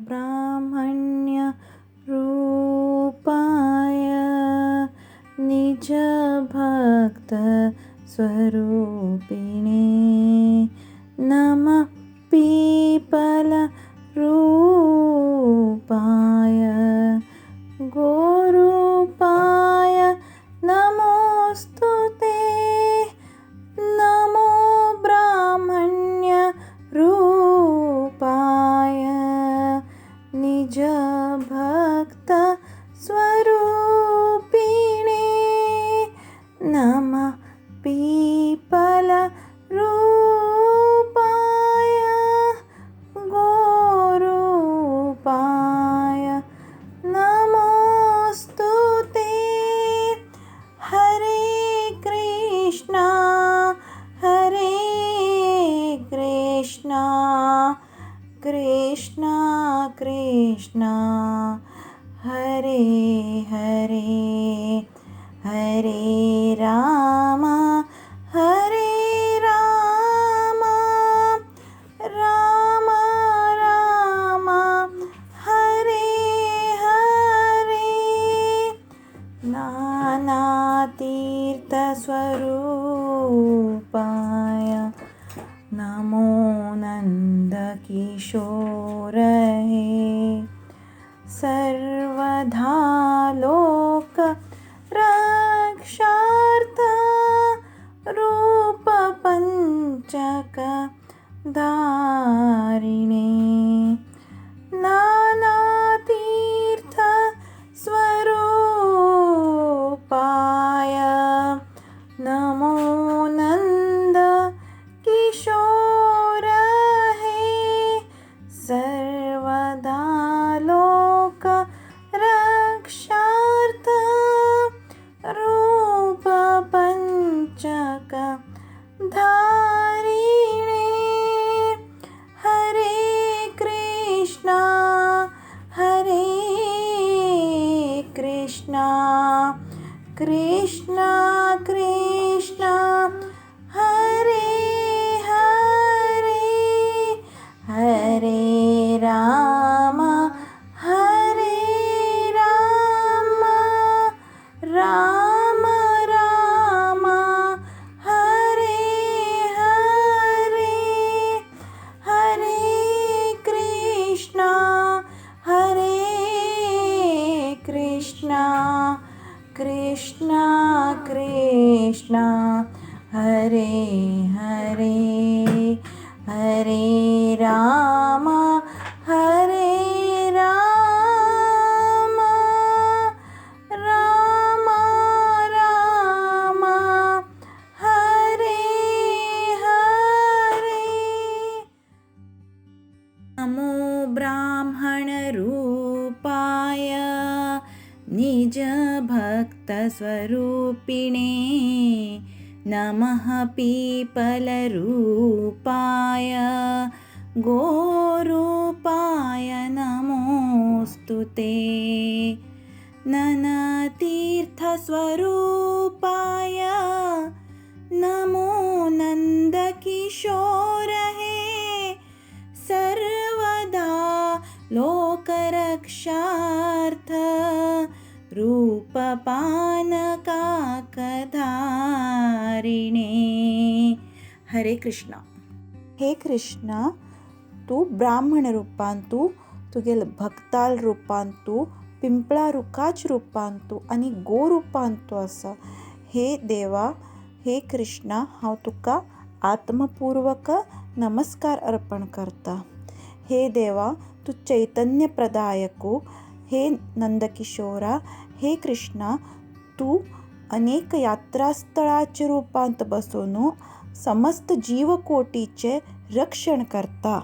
ब्राह्मण्य रूपाय निज भक्त स्वरूपिणे नमः पीपल रूपाय गोरूपाय नमोस्तुते नमो ब्राह्मण्य रूपाय निज भक्त स्वरूपिणे नमः पीपल रूपाय गोरूपाय नमोस्तुते हरे कृष्णा कृष्णा कृष्णा हरे हरे हरे राम राम राम हरे हरे नानातीर्थस्वरूपाय नमो नन्दकिशोरहे सर्वधा लोक रक्षार्थ रूपपञ्चक धारिणे नानातीर्थ स्वरूपाय नमो नन्द किशोरहे सर्वदा लोक रक्षार्थ रूपपञ्चक धारिणे हरे कृष्णा कृष्णा कृष्णा हरे हरे हरे राम राम राम हरे हरे हरे कृष्णा कृष्णा कृष्णा हरे हरे हरे राम राम राम हरे हरे नमो ब्राह्मणरूपाय निज भक्तस्वरूपिणे नमः पीपलरूपाय गोरूपाय नमोस्तुते ननतीर्थस्वरूपाय नमो नन्दकिशोरहे सर्वदा लोकरक्षार्थ रूपपानकाकधारिणे हरे कृष्ण हे कृष्ण तू ब्राह्मण रूपान तू तुगे भक्ताल रूपान तू पिंपळा रुखाच रूपान तू आणि गो रूपान तू आसा हे देवा हे कृष्णा हांव तुका आत्मपूर्वक नमस्कार अर्पण करता हे देवा तू चैतन्य प्रदायको हे नंदकिशोरा हे कृष्णा तू अनेक यात्रास्थळाचे रूपांत बसून समस्त जीवकोटीचे रक्षण करता।